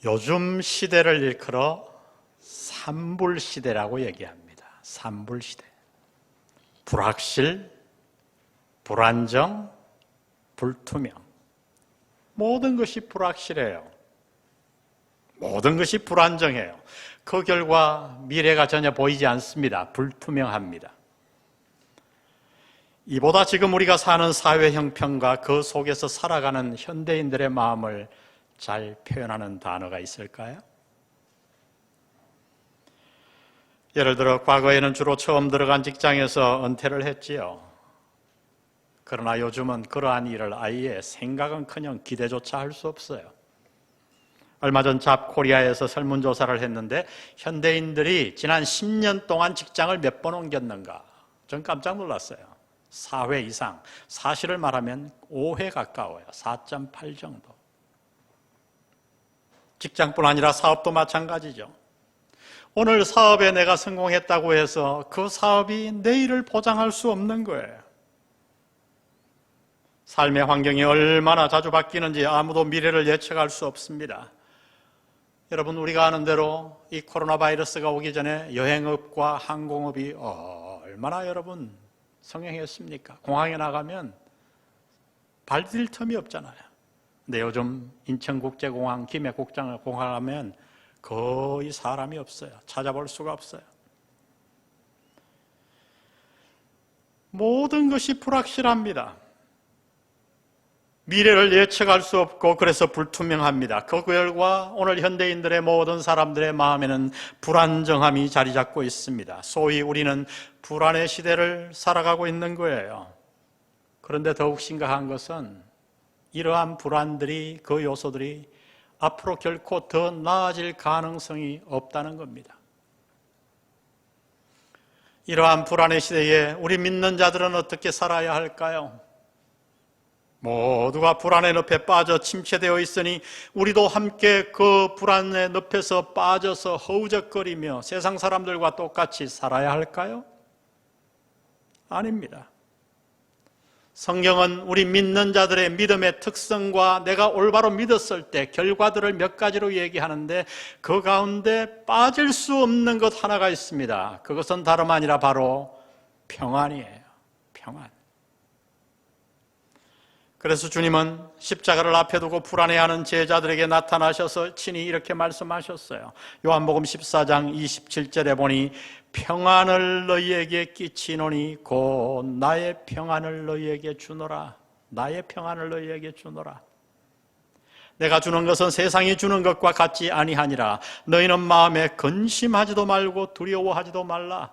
요즘 시대를 일컬어 산불시대라고 얘기합니다. 산불시대. 불확실, 불안정, 불투명. 모든 것이 불확실해요. 모든 것이 불안정해요. 그 결과 미래가 전혀 보이지 않습니다. 불투명합니다. 이보다 지금 우리가 사는 사회 형편과 그 속에서 살아가는 현대인들의 마음을 잘 표현하는 단어가 있을까요? 예를 들어 과거에는 주로 처음 들어간 직장에서 은퇴를 했지요. 그러나 요즘은 그러한 일을 아예 생각은커녕 기대조차 할 수 없어요. 얼마 전 잡코리아에서 설문조사를 했는데 현대인들이 지난 10년 동안 직장을 몇 번 옮겼는가? 전 깜짝 놀랐어요. 4회 이상, 사실을 말하면 5회 가까워요. 4.8 정도. 직장뿐 아니라 사업도 마찬가지죠. 오늘 사업에 내가 성공했다고 해서 그 사업이 내일을 보장할 수 없는 거예요. 삶의 환경이 얼마나 자주 바뀌는지 아무도 미래를 예측할 수 없습니다. 여러분, 우리가 아는 대로 이 코로나 바이러스가 오기 전에 여행업과 항공업이 얼마나 여러분 성행했습니까? 공항에 나가면 발딜 틈이 없잖아요. 근데 요즘 인천국제공항, 김해공항을 가면 거의 사람이 없어요. 찾아볼 수가 없어요. 모든 것이 불확실합니다. 미래를 예측할 수 없고 그래서 불투명합니다. 그 결과 오늘 현대인들의 모든 사람들의 마음에는 불안정함이 자리 잡고 있습니다. 소위 우리는 불안의 시대를 살아가고 있는 거예요. 그런데 더욱 심각한 것은 이러한 불안들이, 그 요소들이 앞으로 결코 더 나아질 가능성이 없다는 겁니다. 이러한 불안의 시대에 우리 믿는 자들은 어떻게 살아야 할까요? 모두가 불안의 늪에 빠져 침체되어 있으니 우리도 함께 그 불안의 늪에서 빠져서 허우적거리며 세상 사람들과 똑같이 살아야 할까요? 아닙니다. 성경은 우리 믿는 자들의 믿음의 특성과 내가 올바로 믿었을 때 결과들을 몇 가지로 얘기하는데 그 가운데 빠질 수 없는 것 하나가 있습니다. 그것은 다름 아니라 바로 평안이에요. 평안. 그래서 주님은 십자가를 앞에 두고 불안해하는 제자들에게 나타나셔서 친히 이렇게 말씀하셨어요. 요한복음 14장 27절에 보니 평안을 너희에게 끼치노니 곧 나의 평안을 너희에게 주노라. 나의 평안을 너희에게 주노라. 내가 주는 것은 세상이 주는 것과 같지 아니하니라. 너희는 마음에 근심하지도 말고 두려워하지도 말라.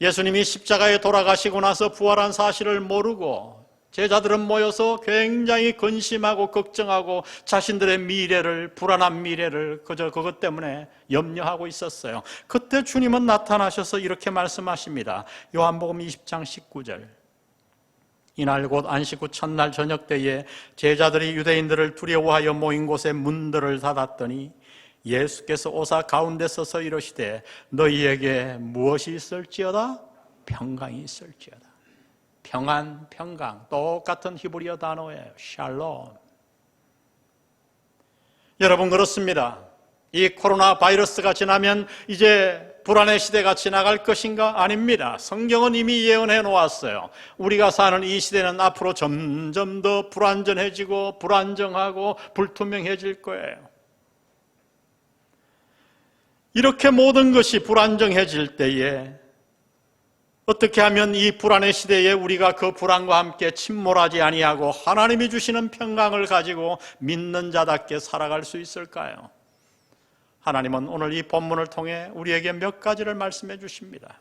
예수님이 십자가에 돌아가시고 나서 부활한 사실을 모르고 제자들은 모여서 굉장히 근심하고 걱정하고 자신들의 미래를, 불안한 미래를 그저 그것 때문에 염려하고 있었어요. 그때 주님은 나타나셔서 이렇게 말씀하십니다. 요한복음 20장 19절. 이날 곧 안식 후 첫날 저녁 때에 제자들이 유대인들을 두려워하여 모인 곳에 문들을 닫았더니 예수께서 오사 가운데 서서 이르시되 너희에게 무엇이 있을지어다? 평강이 있을지어다. 평안, 평강, 똑같은 히브리어 단어예요. 샬롬. 여러분, 그렇습니다. 이 코로나 바이러스가 지나면 이제 불안의 시대가 지나갈 것인가? 아닙니다. 성경은 이미 예언해 놓았어요. 우리가 사는 이 시대는 앞으로 점점 더 불안전해지고 불안정하고 불투명해질 거예요. 이렇게 모든 것이 불안정해질 때에 어떻게 하면 이 불안의 시대에 우리가 그 불안과 함께 침몰하지 아니하고 하나님이 주시는 평강을 가지고 믿는 자답게 살아갈 수 있을까요? 하나님은 오늘 이 본문을 통해 우리에게 몇 가지를 말씀해 주십니다.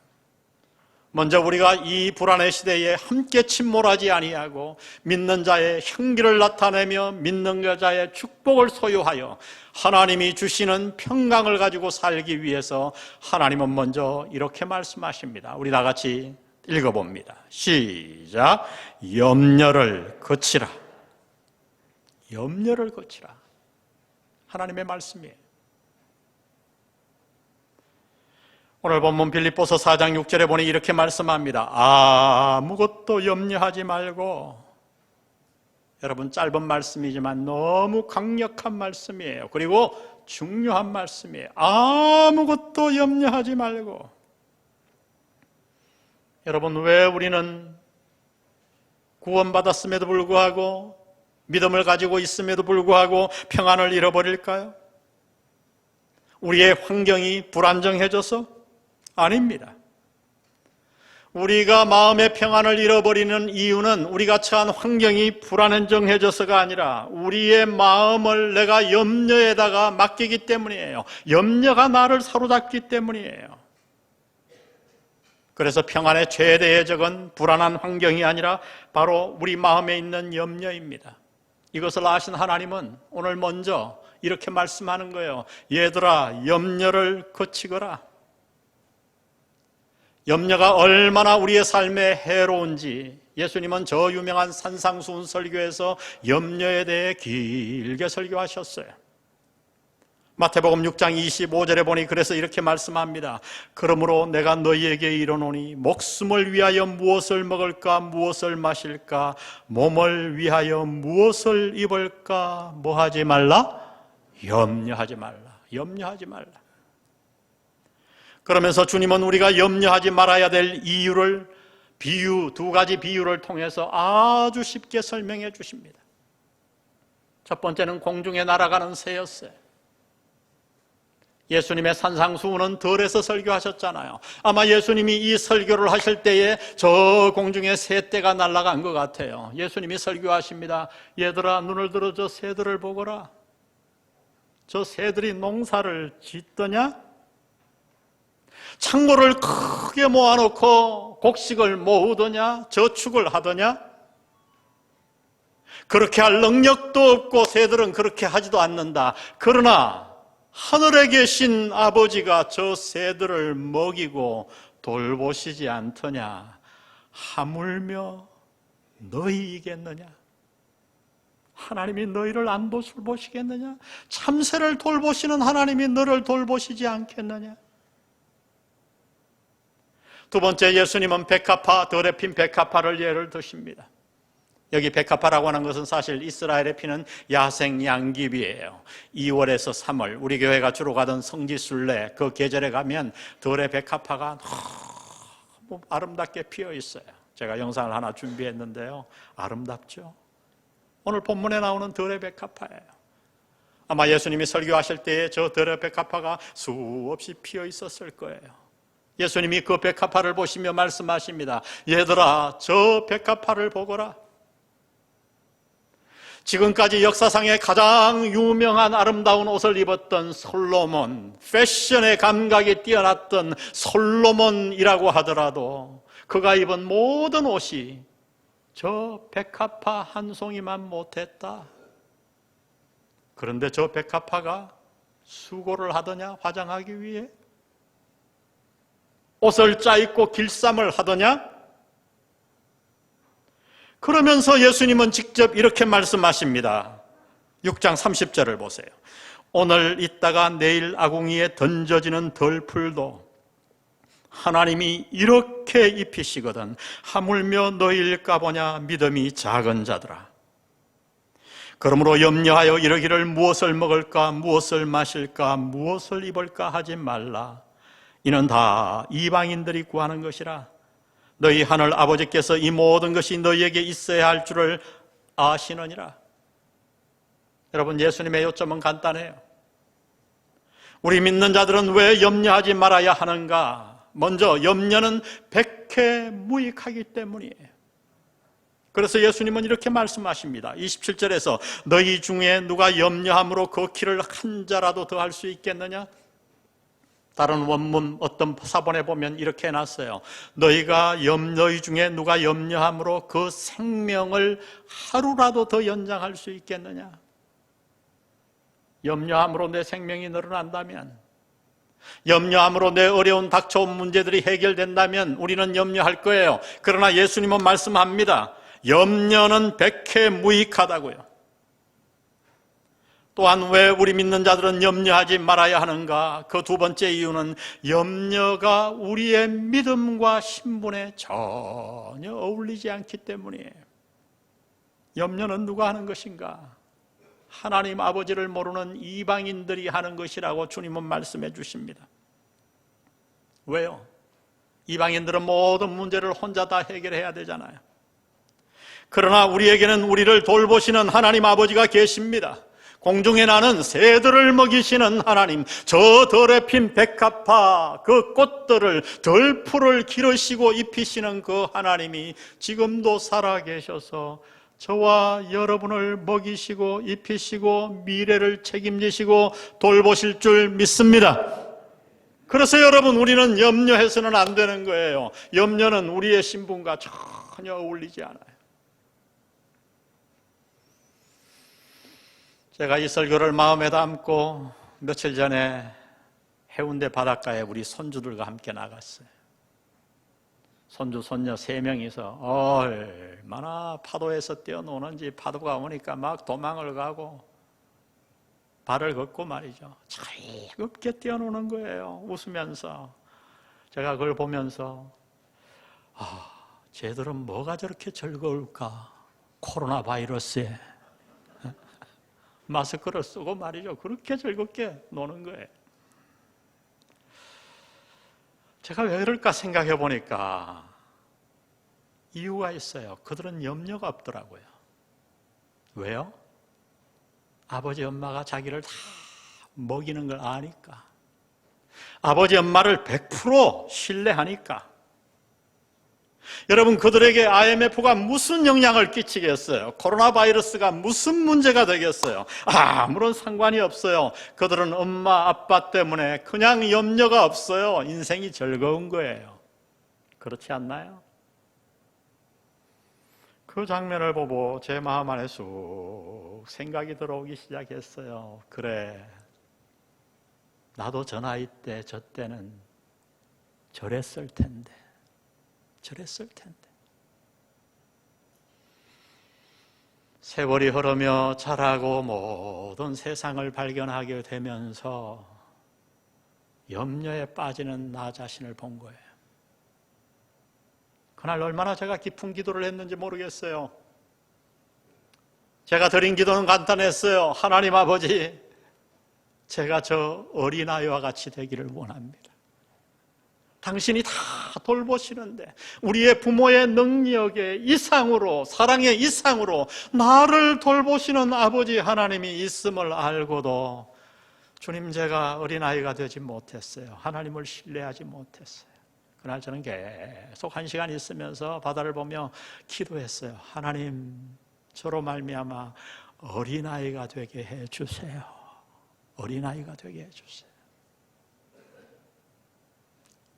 먼저 우리가 이 불안의 시대에 함께 침몰하지 아니하고 믿는 자의 향기를 나타내며 믿는 자의 축복을 소유하여 하나님이 주시는 평강을 가지고 살기 위해서 하나님은 먼저 이렇게 말씀하십니다. 우리 다 같이 읽어봅니다. 시작. 염려를 거치라. 염려를 거치라. 하나님의 말씀이에요. 오늘 본문 빌립보서 4장 6절에 보니 이렇게 말씀합니다. 아무것도 염려하지 말고 여러분, 짧은 말씀이지만 너무 강력한 말씀이에요. 그리고 중요한 말씀이에요. 아무것도 염려하지 말고. 여러분, 왜 우리는 구원받았음에도 불구하고 믿음을 가지고 있음에도 불구하고 평안을 잃어버릴까요? 우리의 환경이 불안정해져서? 아닙니다. 우리가 마음의 평안을 잃어버리는 이유는 우리가 처한 환경이 불안정해져서가 아니라 우리의 마음을 내가 염려에다가 맡기기 때문이에요. 염려가 나를 사로잡기 때문이에요. 그래서 평안의 최대의 적은 불안한 환경이 아니라 바로 우리 마음에 있는 염려입니다. 이것을 아신 하나님은 오늘 먼저 이렇게 말씀하는 거예요. 얘들아, 염려를 거치거라. 염려가 얼마나 우리의 삶에 해로운지 예수님은 저 유명한 산상수훈 설교에서 염려에 대해 길게 설교하셨어요. 마태복음 6장 25절에 보니 그래서 이렇게 말씀합니다. 그러므로 내가 너희에게 이르노니 목숨을 위하여 무엇을 먹을까 무엇을 마실까 몸을 위하여 무엇을 입을까 뭐하지 말라? 염려하지 말라. 염려하지 말라. 그러면서 주님은 우리가 염려하지 말아야 될 이유를 두 가지 비유를 통해서 아주 쉽게 설명해 주십니다. 첫 번째는 공중에 날아가는 새였어요. 예수님의 산상수훈은 들에서 설교하셨잖아요. 아마 예수님이 이 설교를 하실 때에 저 공중에 새떼가 날아간 것 같아요. 예수님이 설교하십니다. 얘들아, 눈을 들어 저 새들을 보거라. 저 새들이 농사를 짓더냐? 창고를 크게 모아놓고 곡식을 모으더냐? 저축을 하더냐? 그렇게 할 능력도 없고 새들은 그렇게 하지도 않는다. 그러나 하늘에 계신 아버지가 저 새들을 먹이고 돌보시지 않더냐? 하물며 너희이겠느냐? 하나님이 너희를 안 돌보시겠느냐? 참새를 돌보시는 하나님이 너를 돌보시지 않겠느냐? 두 번째, 예수님은 백합화, 덜에 핀 백합화를 예를 드십니다. 여기 백합화라고 하는 것은 사실 이스라엘에 피는 야생 양귀비예요. 2월에서 3월 우리 교회가 주로 가던 성지순례 그 계절에 가면 덜의 백합화가 너무 아름답게 피어 있어요. 제가 영상을 하나 준비했는데요. 아름답죠? 오늘 본문에 나오는 덜의 백합화예요. 아마 예수님이 설교하실 때에 저 덜의 백합화가 수없이 피어 있었을 거예요. 예수님이 그 백합화를 보시며 말씀하십니다. 얘들아, 저 백합화를 보거라. 지금까지 역사상에 가장 유명한 아름다운 옷을 입었던 솔로몬, 패션의 감각이 뛰어났던 솔로몬이라고 하더라도 그가 입은 모든 옷이 저 백합화 한 송이만 못했다. 그런데 저 백합화가 수고를 하더냐? 화장하기 위해? 옷을 짜입고 길쌈을 하더냐? 그러면서 예수님은 직접 이렇게 말씀하십니다. 6장 30절을 보세요. 오늘 있다가 내일 아궁이에 던져지는 덜풀도 하나님이 이렇게 입히시거든 하물며 너희일까 보냐 믿음이 작은 자들아. 그러므로 염려하여 이르기를 무엇을 먹을까 무엇을 마실까 무엇을 입을까 하지 말라. 이는 다 이방인들이 구하는 것이라. 너희 하늘 아버지께서 이 모든 것이 너희에게 있어야 할 줄을 아시느니라. 여러분, 예수님의 요점은 간단해요. 우리 믿는 자들은 왜 염려하지 말아야 하는가? 먼저 염려는 백해무익하기 때문이에요. 그래서 예수님은 이렇게 말씀하십니다. 27절에서 너희 중에 누가 염려함으로 그 키를 한 자라도 더 할 수 있겠느냐? 다른 원문 어떤 사본에 보면 이렇게 해놨어요. 너희 중에 누가 염려함으로 그 생명을 하루라도 더 연장할 수 있겠느냐? 염려함으로 내 생명이 늘어난다면, 염려함으로 내 어려운 닥쳐온 문제들이 해결된다면 우리는 염려할 거예요. 그러나 예수님은 말씀합니다. 염려는 백해무익하다고요. 또한 왜 우리 믿는 자들은 염려하지 말아야 하는가? 그 두 번째 이유는 염려가 우리의 믿음과 신분에 전혀 어울리지 않기 때문이에요. 염려는 누가 하는 것인가? 하나님 아버지를 모르는 이방인들이 하는 것이라고 주님은 말씀해 주십니다. 왜요? 이방인들은 모든 문제를 혼자 다 해결해야 되잖아요. 그러나 우리에게는 우리를 돌보시는 하나님 아버지가 계십니다. 공중에 나는 새들을 먹이시는 하나님, 저 덜에 핀 백합화 그 꽃들을 덜풀을 기르시고 입히시는 그 하나님이 지금도 살아계셔서 저와 여러분을 먹이시고 입히시고 미래를 책임지시고 돌보실 줄 믿습니다. 그래서 여러분, 우리는 염려해서는 안 되는 거예요. 염려는 우리의 신분과 전혀 어울리지 않아요. 제가 이 설교를 마음에 담고 며칠 전에 해운대 바닷가에 우리 손주들과 함께 나갔어요. 손주, 손녀 3명이서 얼마나 파도에서 뛰어노는지, 파도가 오니까 막 도망을 가고 발을 걷고 말이죠. 즐겁게 뛰어노는 거예요. 웃으면서. 제가 그걸 보면서 쟤들은 뭐가 저렇게 즐거울까? 코로나 바이러스에 마스크를 쓰고 말이죠. 그렇게 즐겁게 노는 거예요. 제가 왜 그럴까 생각해 보니까 이유가 있어요. 그들은 염려가 없더라고요. 왜요? 아버지 엄마가 자기를 다 먹이는 걸 아니까. 아버지 엄마를 100% 신뢰하니까. 여러분, 그들에게 IMF가 무슨 영향을 끼치겠어요? 코로나 바이러스가 무슨 문제가 되겠어요? 아무런 상관이 없어요. 그들은 엄마, 아빠 때문에 그냥 염려가 없어요. 인생이 즐거운 거예요. 그렇지 않나요? 그 장면을 보고 제 마음 안에 쑥 생각이 들어오기 시작했어요. 그래, 나도 저 나이 때, 저 때는 저랬을 텐데. 세월이 흐르며 자라고 모든 세상을 발견하게 되면서 염려에 빠지는 나 자신을 본 거예요. 그날 얼마나 제가 깊은 기도를 했는지 모르겠어요. 제가 드린 기도는 간단했어요. 하나님 아버지, 제가 저 어린아이와 같이 되기를 원합니다. 당신이 다 돌보시는데 우리의 부모의 능력의 이상으로, 사랑의 이상으로 나를 돌보시는 아버지 하나님이 있음을 알고도 주님, 제가 어린아이가 되지 못했어요. 하나님을 신뢰하지 못했어요. 그날 저는 계속 1시간 있으면서 바다를 보며 기도했어요. 하나님, 저로 말미암아 어린아이가 되게 해주세요. 어린아이가 되게 해주세요.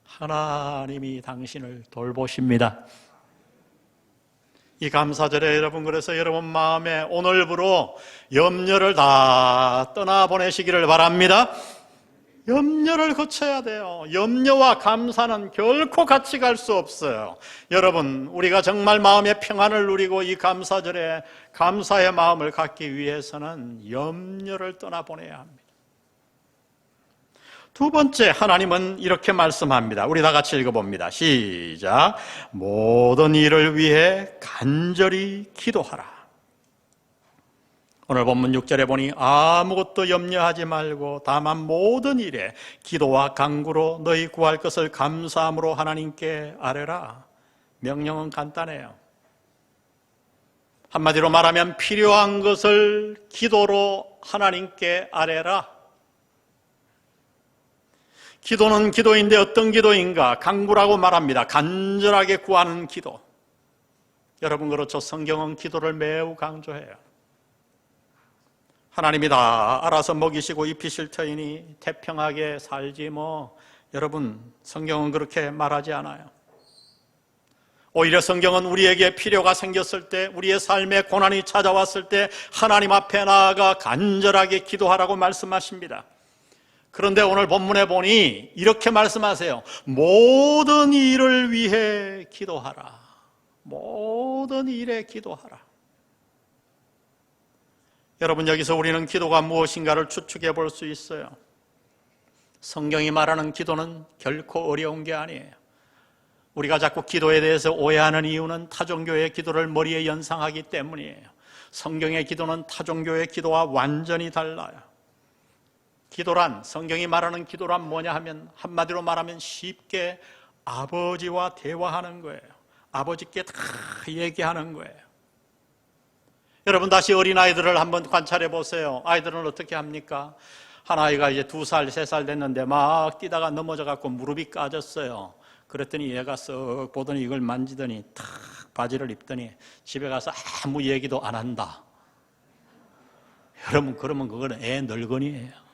하나님이 당신을 돌보십니다. 이 감사절에 여러분, 그래서 여러분 마음에 오늘부로 염려를 다 떠나보내시기를 바랍니다. 염려를 거쳐야 돼요. 염려와 감사는 결코 같이 갈 수 없어요. 여러분, 우리가 정말 마음의 평안을 누리고 이 감사절에 감사의 마음을 갖기 위해서는 염려를 떠나보내야 합니다. 두 번째, 하나님은 이렇게 말씀합니다. 우리 다 같이 읽어봅니다. 시작. 모든 일을 위해 간절히 기도하라. 오늘 본문 6절에 보니 아무것도 염려하지 말고 다만 모든 일에 기도와 간구로 너희 구할 것을 감사함으로 하나님께 아뢰라. 명령은 간단해요. 한마디로 말하면 필요한 것을 기도로 하나님께 아뢰라. 기도는 기도인데 어떤 기도인가? 간구라고 말합니다. 간절하게 구하는 기도. 여러분, 그렇죠? 성경은 기도를 매우 강조해요. 하나님이 다 알아서 먹이시고 입히실 터이니 태평하게 살지 뭐. 여러분, 성경은 그렇게 말하지 않아요. 오히려 성경은 우리에게 필요가 생겼을 때, 우리의 삶에 고난이 찾아왔을 때 하나님 앞에 나아가 간절하게 기도하라고 말씀하십니다. 그런데 오늘 본문에 보니 이렇게 말씀하세요. 모든 일을 위해 기도하라. 모든 일에 기도하라. 여러분, 여기서 우리는 기도가 무엇인가를 추측해 볼 수 있어요. 성경이 말하는 기도는 결코 어려운 게 아니에요. 우리가 자꾸 기도에 대해서 오해하는 이유는 타종교의 기도를 머리에 연상하기 때문이에요. 성경의 기도는 타종교의 기도와 완전히 달라요. 기도란, 성경이 말하는 기도란 뭐냐 하면 한마디로 말하면 쉽게 아버지와 대화하는 거예요. 아버지께 다 얘기하는 거예요. 여러분 다시 어린아이들을 한번 관찰해 보세요. 아이들은 어떻게 합니까? 한 아이가 이제 2살, 3살 됐는데 막 뛰다가 넘어져 갖고 무릎이 까졌어요. 그랬더니 얘가 쓱 보더니 이걸 만지더니 탁 바지를 입더니 집에 가서 아무 얘기도 안 한다. 여러분 그러면 그거는 애 늙은이에요.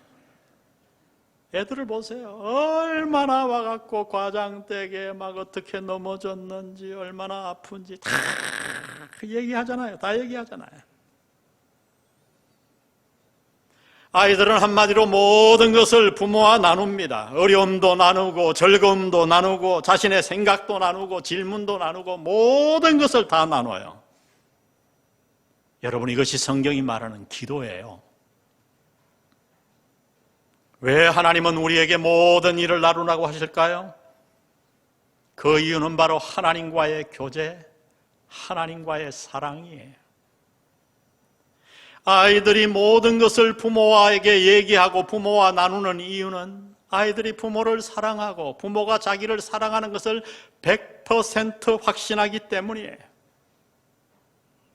애들을 보세요. 얼마나 와갖고 과장되게 막 어떻게 넘어졌는지 얼마나 아픈지 다 얘기하잖아요. 다 얘기하잖아요. 아이들은 한마디로 모든 것을 부모와 나눕니다. 어려움도 나누고 즐거움도 나누고 자신의 생각도 나누고 질문도 나누고 모든 것을 다 나눠요. 여러분 이것이 성경이 말하는 기도예요. 왜 하나님은 우리에게 모든 일을 나누라고 하실까요? 그 이유는 바로 하나님과의 교제, 하나님과의 사랑이에요. 아이들이 모든 것을 부모에게 얘기하고 부모와 나누는 이유는 아이들이 부모를 사랑하고 부모가 자기를 사랑하는 것을 100% 확신하기 때문이에요.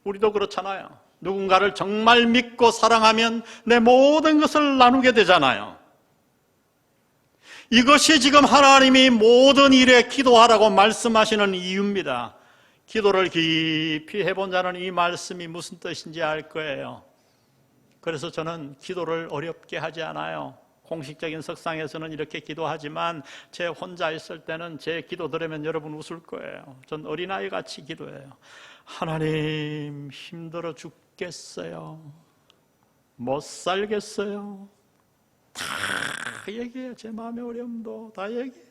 우리도 그렇잖아요. 누군가를 정말 믿고 사랑하면 내 모든 것을 나누게 되잖아요. 이것이 지금 하나님이 모든 일에 기도하라고 말씀하시는 이유입니다. 기도를 깊이 해본 자는 이 말씀이 무슨 뜻인지 알 거예요. 그래서 저는 기도를 어렵게 하지 않아요. 공식적인 석상에서는 이렇게 기도하지만 제 혼자 있을 때는 제 기도 들으면 여러분 웃을 거예요. 전 어린아이 같이 기도해요. 하나님 힘들어 죽겠어요. 못 살겠어요. 다 얘기해요. 제 마음의 어려움도 다 얘기해요.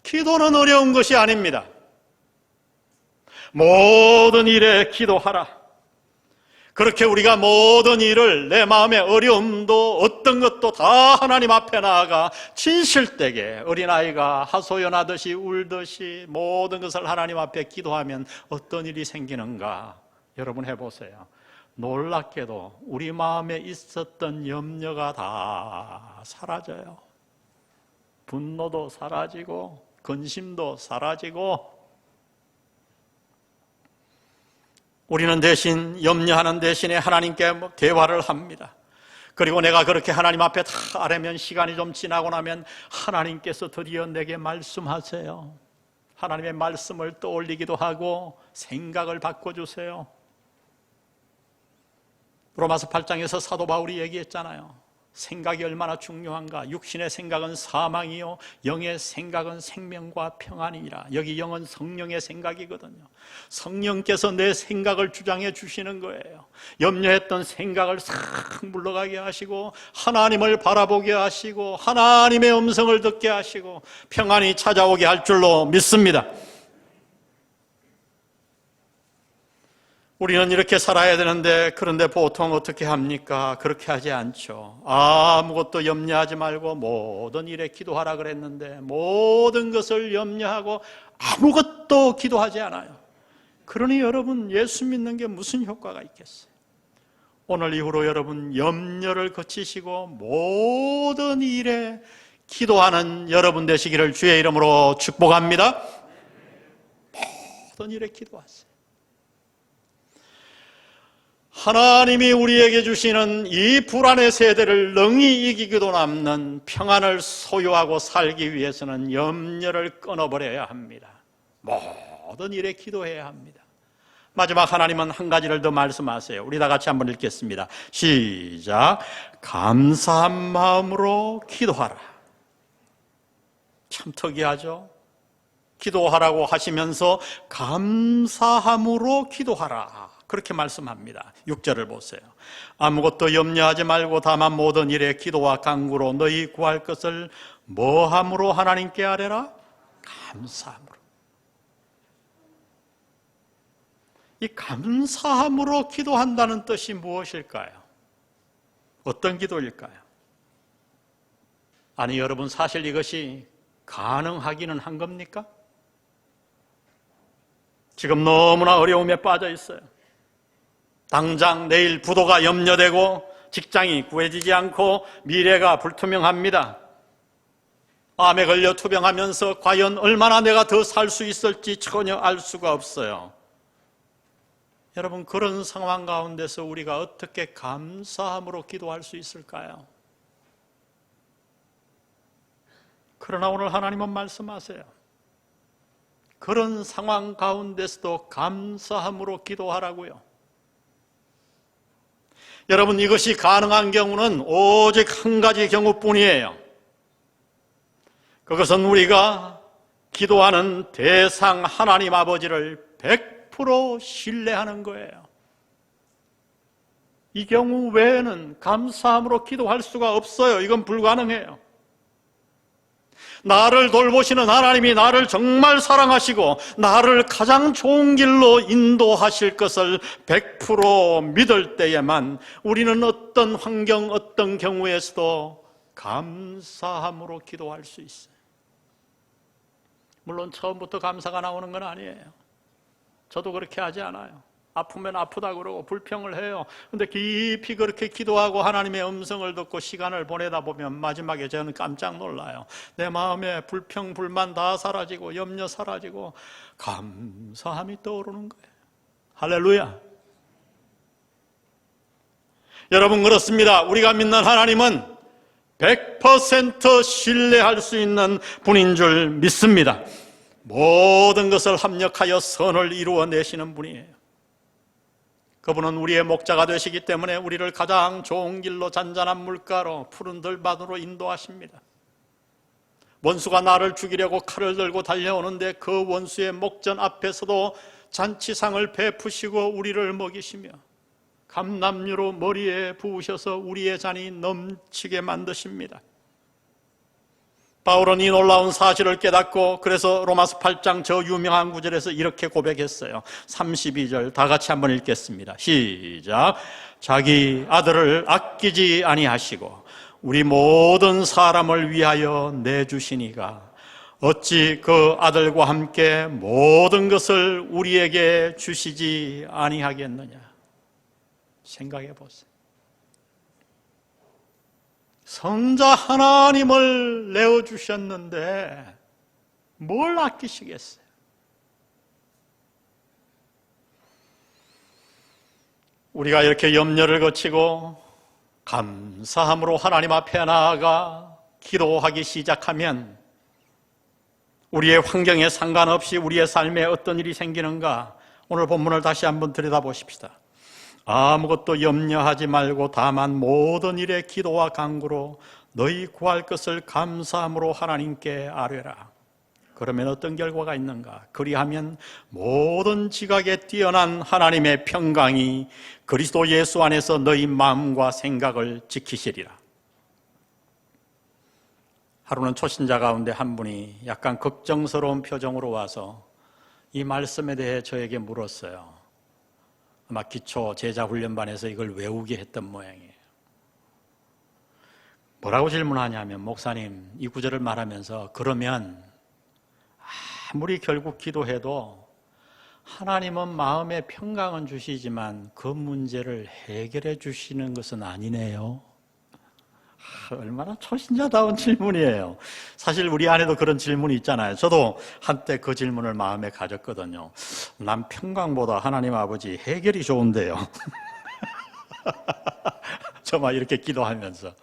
기도는 어려운 것이 아닙니다. 모든 일에 기도하라. 그렇게 우리가 모든 일을 내 마음의 어려움도 어떤 것도 다 하나님 앞에 나아가 진실되게 어린아이가 하소연하듯이 울듯이 모든 것을 하나님 앞에 기도하면 어떤 일이 생기는가 여러분 해보세요. 놀랍게도 우리 마음에 있었던 염려가 다 사라져요. 분노도 사라지고 근심도 사라지고 우리는 대신 염려하는 대신에 하나님께 대화를 합니다. 그리고 내가 그렇게 하나님 앞에 다 아뢰면 시간이 좀 지나고 나면 하나님께서 드디어 내게 말씀하세요. 하나님의 말씀을 떠올리기도 하고 생각을 바꿔주세요. 로마서 8장에서 사도 바울이 얘기했잖아요. 생각이 얼마나 중요한가. 육신의 생각은 사망이요 영의 생각은 생명과 평안이니라. 여기 영은 성령의 생각이거든요. 성령께서 내 생각을 주장해 주시는 거예요. 염려했던 생각을 싹 물러가게 하시고 하나님을 바라보게 하시고 하나님의 음성을 듣게 하시고 평안이 찾아오게 할 줄로 믿습니다. 우리는 이렇게 살아야 되는데 그런데 보통 어떻게 합니까? 그렇게 하지 않죠. 아무것도 염려하지 말고 모든 일에 기도하라 그랬는데 모든 것을 염려하고 아무것도 기도하지 않아요. 그러니 여러분 예수 믿는 게 무슨 효과가 있겠어요? 오늘 이후로 여러분 염려를 거치시고 모든 일에 기도하는 여러분 되시기를 주의 이름으로 축복합니다. 모든 일에 기도하세요. 하나님이 우리에게 주시는 이 불안의 세대를 능히 이기기도 남는 평안을 소유하고 살기 위해서는 염려를 끊어버려야 합니다. 모든 일에 기도해야 합니다. 마지막 하나님은 한 가지를 더 말씀하세요. 우리 다 같이 한번 읽겠습니다. 시작. 감사한 마음으로 기도하라. 참 특이하죠? 기도하라고 하시면서 감사함으로 기도하라. 그렇게 말씀합니다. 6절을 보세요. 아무것도 염려하지 말고 다만 모든 일에 기도와 간구로 너희 구할 것을 뭐함으로 하나님께 아뢰라? 감사함으로. 이 감사함으로 기도한다는 뜻이 무엇일까요? 어떤 기도일까요? 아니 여러분 사실 이것이 가능하기는 한 겁니까? 지금 너무나 어려움에 빠져 있어요. 당장 내일 부도가 염려되고 직장이 구해지지 않고 미래가 불투명합니다. 암에 걸려 투병하면서 과연 얼마나 내가 더 살 수 있을지 전혀 알 수가 없어요. 여러분, 그런 상황 가운데서 우리가 어떻게 감사함으로 기도할 수 있을까요? 그러나 오늘 하나님은 말씀하세요. 그런 상황 가운데서도 감사함으로 기도하라고요. 여러분, 이것이 가능한 경우는 오직 한 가지 경우뿐이에요. 그것은 우리가 기도하는 대상 하나님 아버지를 100% 신뢰하는 거예요. 이 경우 외에는 감사함으로 기도할 수가 없어요. 이건 불가능해요. 나를 돌보시는 하나님이 나를 정말 사랑하시고 나를 가장 좋은 길로 인도하실 것을 100% 믿을 때에만 우리는 어떤 환경, 어떤 경우에서도 감사함으로 기도할 수 있어요. 물론 처음부터 감사가 나오는 건 아니에요. 저도 그렇게 하지 않아요. 아프면 아프다 그러고 불평을 해요. 근데 깊이 그렇게 기도하고 하나님의 음성을 듣고 시간을 보내다 보면 마지막에 저는 깜짝 놀라요. 내 마음에 불평, 불만 다 사라지고 염려 사라지고 감사함이 떠오르는 거예요. 할렐루야. 여러분, 그렇습니다. 우리가 믿는 하나님은 100% 신뢰할 수 있는 분인 줄 믿습니다. 모든 것을 합력하여 선을 이루어내시는 분이에요. 그분은 우리의 목자가 되시기 때문에 우리를 가장 좋은 길로 잔잔한 물가로 푸른 들밭으로 인도하십니다. 원수가 나를 죽이려고 칼을 들고 달려오는데 그 원수의 목전 앞에서도 잔치상을 베푸시고 우리를 먹이시며 감람유로 머리에 부으셔서 우리의 잔이 넘치게 만드십니다. 바울은 이 놀라운 사실을 깨닫고 그래서 로마서 8장 저 유명한 구절에서 이렇게 고백했어요. 32절 다 같이 한번 읽겠습니다. 시작. 자기 아들을 아끼지 아니하시고 우리 모든 사람을 위하여 내주시니가 어찌 그 아들과 함께 모든 것을 우리에게 주시지 아니하겠느냐. 생각해 보세요. 성자 하나님을 내어주셨는데 뭘 아끼시겠어요? 우리가 이렇게 염려를 거치고 감사함으로 하나님 앞에 나아가 기도하기 시작하면 우리의 환경에 상관없이 우리의 삶에 어떤 일이 생기는가, 오늘 본문을 다시 한번 들여다보십시다. 아무것도 염려하지 말고 다만 모든 일에 기도와 간구로 너희 구할 것을 감사함으로 하나님께 아뢰라. 그러면 어떤 결과가 있는가? 그리하면 모든 지각에 뛰어난 하나님의 평강이 그리스도 예수 안에서 너희 마음과 생각을 지키시리라. 하루는 초신자 가운데 한 분이 약간 걱정스러운 표정으로 와서 이 말씀에 대해 저에게 물었어요. 아마 기초 제자훈련반에서 이걸 외우게 했던 모양이에요. 뭐라고 질문하냐면, 목사님, 이 구절을 말하면서 그러면 아무리 결국 기도해도 하나님은 마음의 평강은 주시지만 그 문제를 해결해 주시는 것은 아니네요. 얼마나 초신자다운 질문이에요. 사실 우리 안에도 그런 질문이 있잖아요. 저도 한때 그 질문을 마음에 가졌거든요. 난 평강보다 하나님 아버지 해결이 좋은데요. 저 막 이렇게 기도하면서.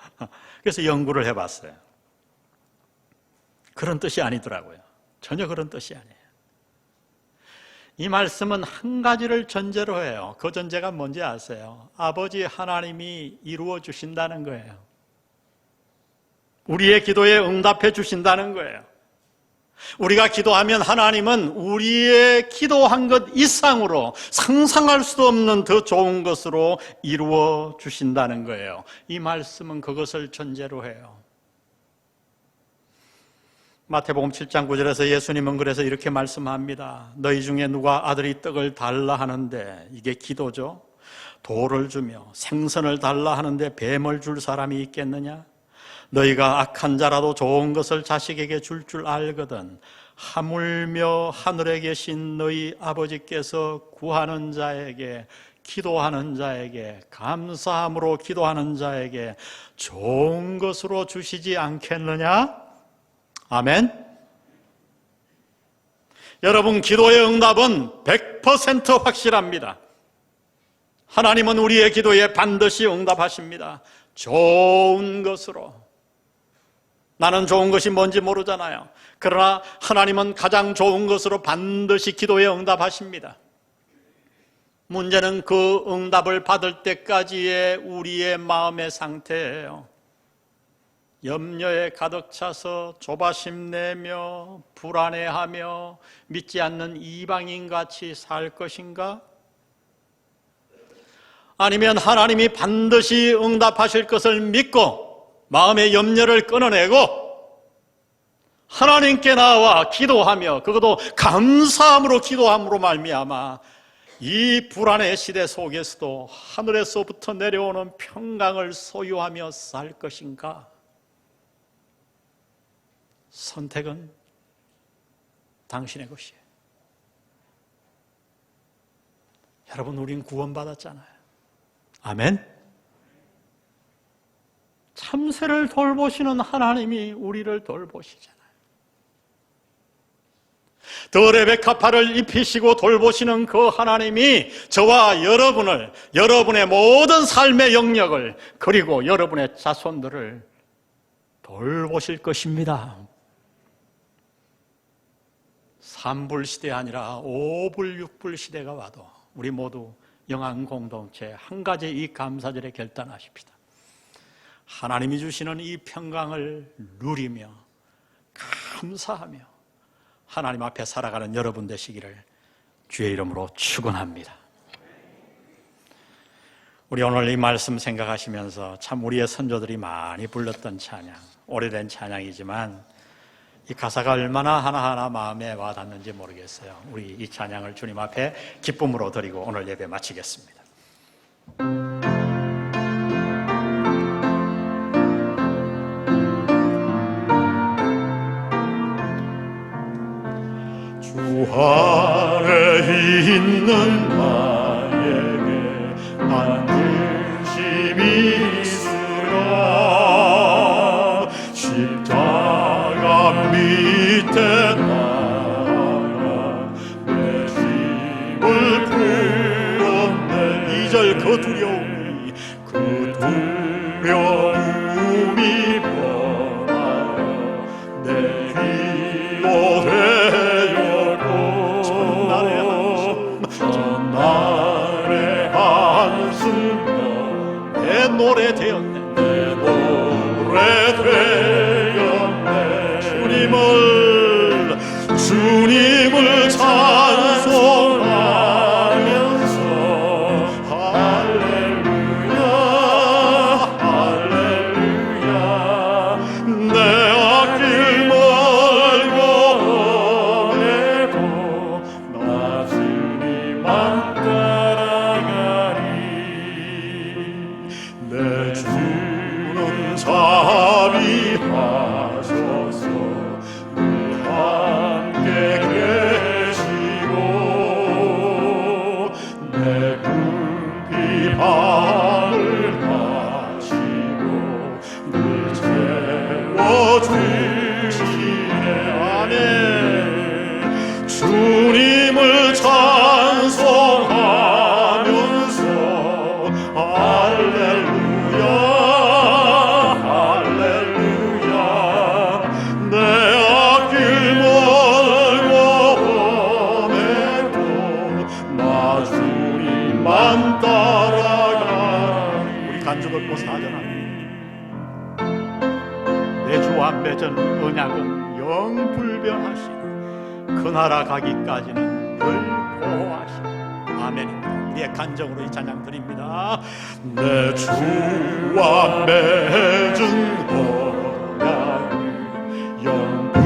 그래서 연구를 해봤어요. 그런 뜻이 아니더라고요. 전혀 그런 뜻이 아니에요. 이 말씀은 한 가지를 전제로 해요. 그 전제가 뭔지 아세요? 아버지 하나님이 이루어 주신다는 거예요. 우리의 기도에 응답해 주신다는 거예요. 우리가 기도하면 하나님은 우리의 기도한 것 이상으로 상상할 수도 없는 더 좋은 것으로 이루어 주신다는 거예요. 이 말씀은 그것을 전제로 해요. 마태복음 7장 9절에서 예수님은 그래서 이렇게 말씀합니다. 너희 중에 누가 아들이 떡을 달라 하는데, 이게 기도죠. 돌을 주며 생선을 달라 하는데 뱀을 줄 사람이 있겠느냐? 너희가 악한 자라도 좋은 것을 자식에게 줄 알거든 하물며 하늘에 계신 너희 아버지께서 구하는 자에게, 기도하는 자에게, 감사함으로 기도하는 자에게 좋은 것으로 주시지 않겠느냐? 아멘. 여러분, 기도의 응답은 100% 확실합니다. 하나님은 우리의 기도에 반드시 응답하십니다. 좋은 것으로. 나는 좋은 것이 뭔지 모르잖아요. 그러나 하나님은 가장 좋은 것으로 반드시 기도에 응답하십니다. 문제는 그 응답을 받을 때까지의 우리의 마음의 상태예요. 염려에 가득 차서 조바심 내며 불안해하며 믿지 않는 이방인같이 살 것인가? 아니면 하나님이 반드시 응답하실 것을 믿고 마음의 염려를 끊어내고 하나님께 나와 기도하며, 그것도 감사함으로 기도함으로 말미암아 이 불안의 시대 속에서도 하늘에서부터 내려오는 평강을 소유하며 살 것인가? 선택은 당신의 것이에요. 여러분, 우린 구원받았잖아요. 아멘. 참새를 돌보시는 하나님이 우리를 돌보시잖아요. 더 레베카파를 입히시고 돌보시는 그 하나님이 저와 여러분을, 여러분의 모든 삶의 영역을, 그리고 여러분의 자손들을 돌보실 것입니다. 3불 시대 아니라 5불, 6불 시대가 와도 우리 모두 영안 공동체 한 가지 이 감사절에 결단하십시다. 하나님이 주시는 이 평강을 누리며 감사하며 하나님 앞에 살아가는 여러분 되시기를 주의 이름으로 축원합니다. 우리 오늘 이 말씀 생각하시면서 참 우리의 선조들이 많이 불렀던 찬양, 오래된 찬양이지만 이 가사가 얼마나 하나하나 마음에 와닿는지 모르겠어요. 우리 이 찬양을 주님 앞에 기쁨으로 드리고 오늘 예배 마치겠습니다. 주 안에 있는 나에게 반드시 믿으라. 십자가 밑에 나가 내 짐을 풀었네. 2절 그 두려움이 변하여 내 귀로 되었고 전날의 한숨 내 노래 되었네. 내 노래 되었네. 주님을 찬송하면서 할렐루야 할렐루야. 내 앞길 멀고 오래도 나 주님만 따라가리. 내 주는 자비하셔서 늘 함께 계시고 내 궁핍함을 하시고 늘 채워주시네. 아멘. 주님을 찬송하면서 할렐루야 할렐루야. 내 앞길 멀고 험해도 나 주님만 따라가리. 우리 간주 듣고 사전합니다. 내 주와 맺은 언약은 영불변하시고 그 나라 가기까지는 늘 보호하시고. 아멘입니다. 우리의 간정으로 이 찬양 드립니다. 내 주와 맺은 언약은 영불변하시리.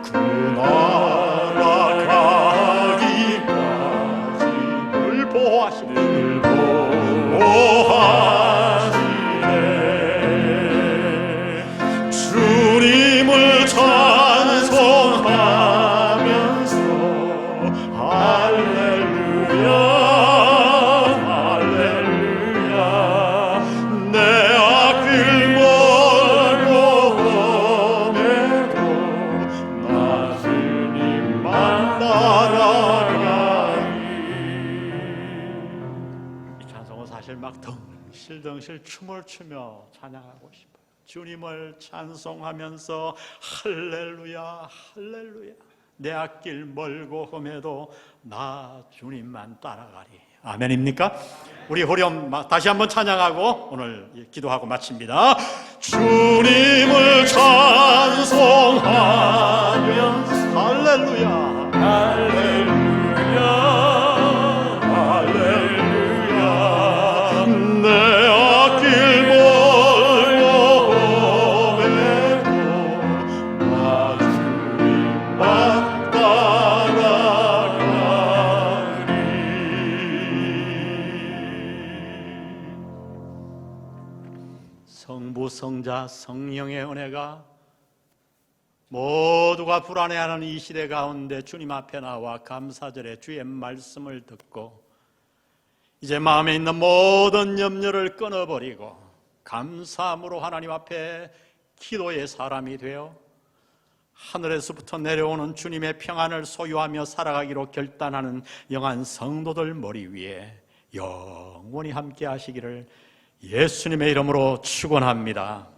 그 나라 가기까지 늘 보호하시리. 늘 보호하시네. 사실 막 덩실덩실 춤을 추며 찬양하고 싶어요. 주님을 찬송하면서 할렐루야 할렐루야 내 앞길 멀고 험해도 나 주님만 따라가리. 아멘입니까? 우리 호렴 다시 한번 찬양하고 오늘 기도하고 마칩니다. 주님을 찬송하면서 할렐루야 할렐루야 할렐루야 내 앞길 멀고 험해도 나 주님만 따라가리. 성부 성자 성령의 은혜가 모두가 불안해하는 이 시대 가운데 주님 앞에 나와 감사절에 주의 말씀을 듣고 이제 마음에 있는 모든 염려를 끊어버리고 감사함으로 하나님 앞에 기도의 사람이 되어 하늘에서부터 내려오는 주님의 평안을 소유하며 살아가기로 결단하는 영한 성도들 머리 위에 영원히 함께 하시기를 예수님의 이름으로 축원합니다.